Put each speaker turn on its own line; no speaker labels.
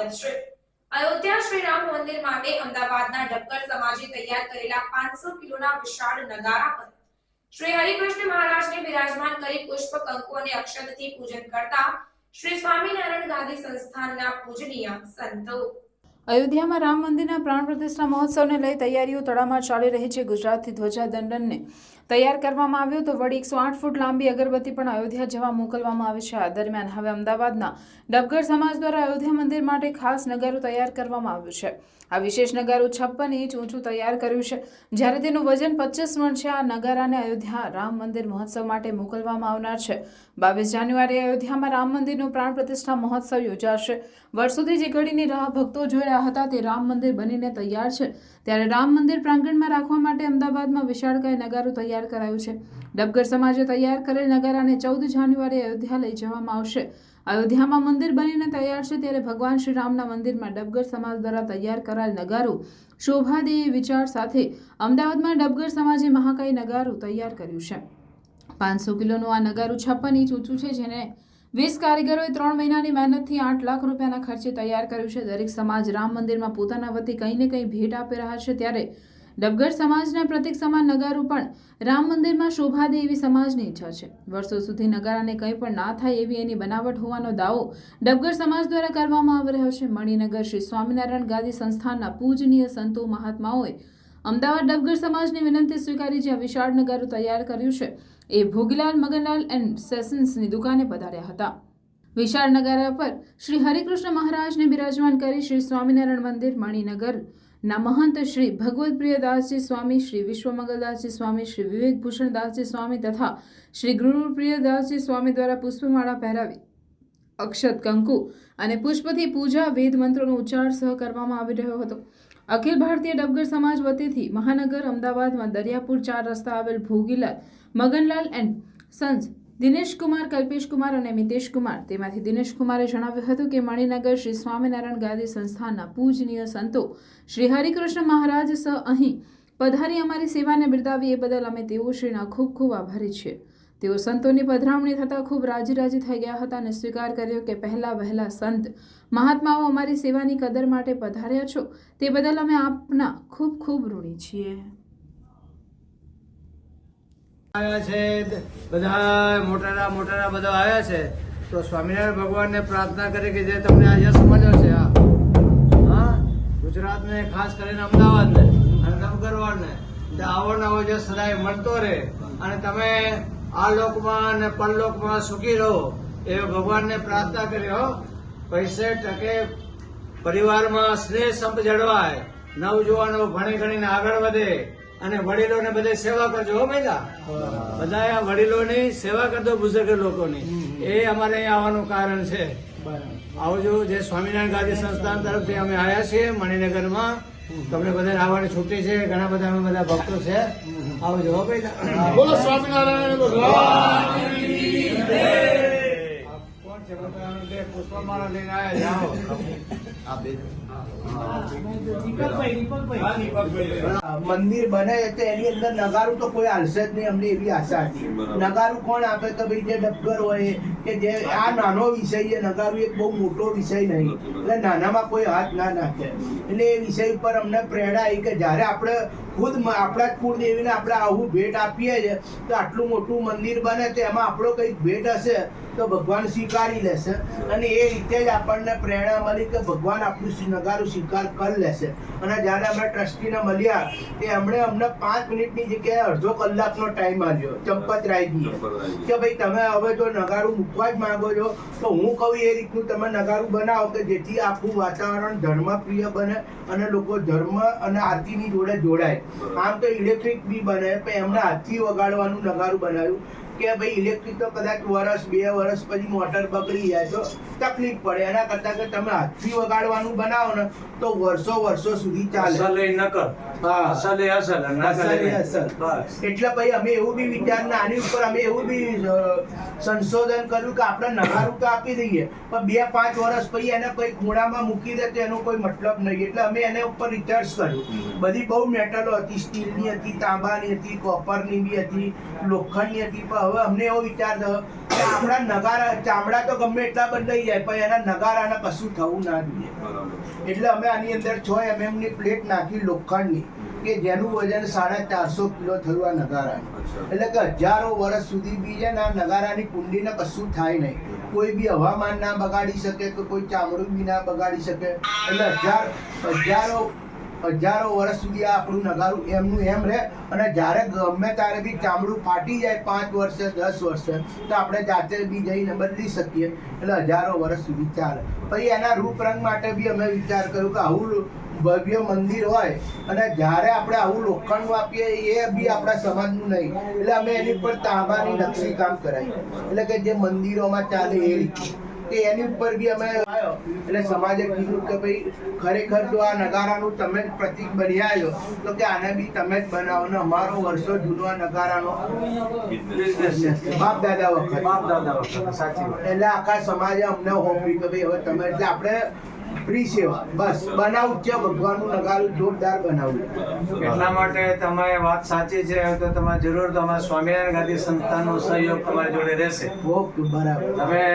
સ્વાગત છે। અયોધ્યા શ્રી રામ મંદિર માટે અમદાવાદના ડબકર સમાજે તૈયાર કરેલા 500 કિલોના વિશાળ નગારા પર શ્રી હરિકૃષ્ણ મહારાજને બિરાજમાન કરી પુષ્પ કંકુ અને અક્ષતથી પૂજન કરતા શ્રી સ્વામિનારાયણ ગાદી સંસ્થાનના પૂજનીય સંતો।
અયોધ્યામાં રામ મંદિરના પ્રાણ પ્રતિષ્ઠા મહોત્સવને લઈ તૈયારીઓ તડામાર ચાલી રહી છે। ગુજરાતથી ધ્વજાદંડનને તૈયાર કરવામાં આવ્યો તો વળી 108 ફૂટ લાંબી અગરબત્તી પણ અયોધ્યા જવા મોકલવામાં આવી છે। આ દરમિયાન હવે અમદાવાદના ડબગર સમાજ દ્વારા અયોધ્યા મંદિર માટે ખાસ નગારું તૈયાર કરવામાં આવ્યું છે। આ વિશેષ નગારું 56 ઇંચ ઊંચું તૈયાર કર્યું છે, જ્યારે તેનું વજન 25 મણ છે। આ નગારાને અયોધ્યા રામ મંદિર મહોત્સવ માટે મોકલવામાં આવનાર છે। 22 જાન્યુઆરીએ અયોધ્યામાં રામ મંદિરનો પ્રાણ પ્રતિષ્ઠા મહોત્સવ યોજાશે। વર્ષોથી જે ઘડીની રાહ ભક્તો જોઈ રહ્યા હતા તે રામ મંદિર બનીને તૈયાર છે, ત્યારે રામ મંદિર પ્રાંગણમાં રાખવા માટે અમદાવાદમાં વિશાળકાય નગારું તૈયાર કરાયું છે। ડબગર સમાજે તૈયાર કરેલ નગારાને 14 જાન્યુઆરીએ અયોધ્યા લઈ જવામાં આવશે। અયોધ્યામાં મંદિર બનીને તૈયાર છે, ત્યારે ભગવાન શ્રી રામના મંદિરમાં ડબગર સમાજ દ્વારા તૈયાર કરાયેલ નગારું શોભાદે વિચાર સાથે અમદાવાદમાં ડબગર સમાજે મહાકાય નગારું તૈયાર કર્યું છે। 500 કિલોનું આ નગારું 56 ઇંચ ઊંચું છે, જેને 20 કારીગરોએ 3 મહિનાની મહેનતથી 8 લાખ રૂપિયાના ખર્ચે તૈયાર કર્યું છે। દરેક સમાજ રામ મંદિરમાં પોતાના વતી કંઈ ને કંઈ ભેટ આપી રહ્યા છે, ત્યારે ડબગર સમાજના પ્રતિક સમાન નગારું પણ રામ મંદિરમાં શોભા દે એવી સમાજની ઈચ્છા છે। વર્ષો સુધી નગારાને કંઈ પણ ના થાય એવી એની બનાવટ હોવાનો દાવો ડબગર સમાજ દ્વારા કરવામાં આવી રહ્યો છે। મણિનગર શ્રી સ્વામિનારાયણ ગાદી સંસ્થાનના પૂજનીય સંતો મહાત્માઓએ અમદાવાદ ડબગર સમાજની વિનંતી સ્વીકારી જે વિશાળ નગારું તૈયાર કર્યું છે એ ભોગીલાલ મગનલાલ એન્ડ સેશન્સની દુકાને પધાર્યા હતા। વિશાળ નગારા પર શ્રી હરિકૃષ્ણ મહારાજને બિરાજમાન કરી શ્રી સ્વામિનારાયણ મંદિર મણિનગરના મહંત શ્રી ભગવત પ્રિયદાસજી સ્વામી, શ્રી વિશ્વમંગલદાસજી સ્વામી, શ્રી વિવેકભૂષણ દાસજી સ્વામી તથા શ્રી ગુરુપ્રિયદાસજી સ્વામી દ્વારા પુષ્પમાળા પહેરાવી અક્ષત કંકુ અને પુષ્પથી પૂજા વેદ મંત્રોનો ઉચ્ચાર સહ કરવામાં આવી રહ્યો હતો। અખિલ ભારતીય ડબગર સમાજ વતીથી મહાનગર અમદાવાદમાં દરિયાપુર 4 રસ્તા આવેલ ભોગીલાલ મગનલાલ એન્ડ સન્સ દિનેશ કુમાર, કલ્પેશ કુમાર અને મિતેશ કુમાર, તેમાંથી દિનેશ કુમારે જણાવ્યું હતું કે મણિનગર શ્રી સ્વામિનારાયણ ગાદી સંસ્થાનના પૂજનીય સંતો શ્રી હરિકૃષ્ણ મહારાજ સહ અહીં પધારી અમારી સેવાને બિરદાવી એ બદલ અમે તેઓશ્રીના ખૂબ ખૂબ આભારી છીએ। તેઓ સંતોની પધરામણી થતાં ખૂબ રાજી થઈ ગયા હતા અને સ્વીકાર કર્યો કે પહેલા વહેલા સંત મહાત્માઓ અમારી સેવાની કદર માટે પધાર્યા છો, તે બદલ અમે આપના ખૂબ ખૂબ ઋણી છીએ।
આયા છે બધા મોટારા બધા આવ્યા છે, તો સ્વામિનારાયણ ભગવાનને પ્રાર્થના કરે કે જે તમને આ યશ મળ્યો છે હા ગુજરાતને ખાસ કરીને અમદાવાદને અને ડબગરવાડને આવો નવો યશ સદાય મળતો રહે અને તમે આ લોકમાં અને પરલોકમાં સુખી રહો એ ભગવાનને પ્રાર્થના કરી હો। પૈસે ટકે પરિવારમાં સ્નેહ સંપ જળવાય, નવજુવાનો ભણી ગણીને આગળ વધે અને વડીલોને બધે સેવા કરજો હો મહિલા, બધા વડીલોની સેવા કરજો, બુઝુર્ગ લોકોની, એ અમારે અહીંયા આવવાનું કારણ છે। આવજો, જે સ્વામિનારાયણ ગાદી સંસ્થાન તરફથી અમે આવ્યા છીએ મણિનગરમાં, તમને બધા આવવાની છૂટી છે, ઘણા બધા અમે બધા ભક્તો છે, આવજો હો મહિલા। બોલો સ્વામિનારાયણ ભગવાનની જય। કોણ છે બધા પુષ્પમાળા લઈને આવ્યા જાઓ
મંદિર બને તો એની અંદર નગારું તો કોઈ હાલશે જ નહીં, અમને એવી આશા હતી। નગારું કોણ આપે તો ભાઈ જે ડબગર હોય કે જે આ નાનો વિષય છે, નગારું એક બહુ મોટો વિષય નહીં, એટલે નાનામાં કોઈ હાથ ના નાખે, એટલે એ વિષય ઉપર અમને પ્રેરણા આવી કે જ્યારે આપણે ખુદ આપણા જ કુળદેવીને આપણે આવું ભેટ આપીએ છીએ તો આટલું મોટું મંદિર બને તો એમાં આપણો કંઈક ભેટ હશે તો ભગવાન સ્વીકારી લેશે, અને એ રીતે જ આપણને પ્રેરણા મળી કે ભગવાન આપણું નગારું સ્વીકાર કરી લેશે। અને જ્યારે અમે ટ્રસ્ટીને મળ્યા તે અમને 5 મિનિટની જગ્યાએ અડધો કલાકનો ટાઈમ આપ્યો ચંપતરાયજીએ કે ભાઈ તમે હવે જો નગારું મૂકવા જ માંગો છો તો હું કહું એ રીતનું તમે નગારું બનાવો કે જેથી આખું વાતાવરણ ધર્મપ્રિય બને અને લોકો ધર્મ અને આરતીની જોડે જોડાય। આમ તો ઇલેક્ટ્રિક બી બને, પણ એમને હાથથી વગાડવાનું નગારું બનાવ્યું કે ભાઈ ઇલેક્ટ્રિક તો કદાચ 1-2 વર્ષ પછી મોટર બગડી જાય તો તકલીફ પડે, એના કરતાં કે તમે હાથથી વગાડવાનું બનાવો ને તો વર્ષો સુધી ચાલે। એટલે ભાઈ અમે એવું બી વિચારના આની ઉપર અમે એવું બી સંશોધન કર્યું કે આપણે નગારું તો આપી દઈએ પણ 2-5 વર્ષ પછી એને કોઈ ખૂણામાં મૂકી દે તો એનો કોઈ મતલબ નહીં, એટલે અમે એને ઉપર રિસર્ચ કર્યું। બધી બહુ મેટલો હતી, સ્ટીલની હતી, તાંબાની હતી, કોપરની બી હતી, લોખંડની હતી, પણ હવે અમને એવો વિચાર થયો કે આપણા નગારા ચામડા તો ગમે એટલા બદલાઈ જાય પણ એના નગારાને કશું થવું ના જોઈએ. એટલે અમે આની અંદર 6 mm ની પ્લેટ નાખી લોખંડની કે જેનું વજન 450 કિલો થયું આ નગારાનું. એટલે કે હજારો વર્ષ સુધી બી છે ને આ નગારાની કુંડીને કશું થાય નહીં. કોઈ બી હવામાન ના બગાડી શકે કે કોઈ ચામડું બી ના બગાડી શકે. એટલે હજારો વર્ષ સુધી આ આપણું નગારું એમનું એમ રહે. અને જ્યારે ગમે ત્યારે બી ચામડું ફાટી જાય 5 વર્ષે 10 વર્ષે તો આપણે જાતે બી જઈને બદલી શકીએ. એટલે હજારો વર્ષ સુધી ચાલે. પછી એના રૂપરંગ માટે બી અમે વિચાર કર્યો કે આવું ભવ્ય મંદિર હોય અને જ્યારે આપણે આવું લોખંડ આપીએ એ બી આપણા સમાજનું નહીં. એટલે અમે એની પર તાંબાની નકશી કામ કરાવી. એટલે કે જે મંદિરોમાં ચાલે એ રીતે કે એની ઉપર બી અમે આવ્યો. એટલે સમાજે કીધું કે ભાઈ ખરેખર જો આ નગારાનું તમે જ પ્રતીક બની આવ્યો તો કે આને બી તમે જ બનાવો. ને અમારો વર્ષો જૂનો આ નગારાનો બિઝનેસ છે, બાપ દાદા વખત.
સાચી વાત.
એટલે આખા સમાજે અમને હોંપ્યું કે ભાઈ હવે તમે એટલે આપણે ફ્રી સેવા બસ બનાવું છે. ભગવાનનું નગારું જોરદાર બનાવવું.
એટલા માટે તમારી વાત સાચી છે. તો તમારે જરૂર તો અમારા સ્વામિનારાયણ ગાદી સંસ્થાનો સહયોગ તમારી જોડે રહેશે.
ઓકે, બરાબર.
તમે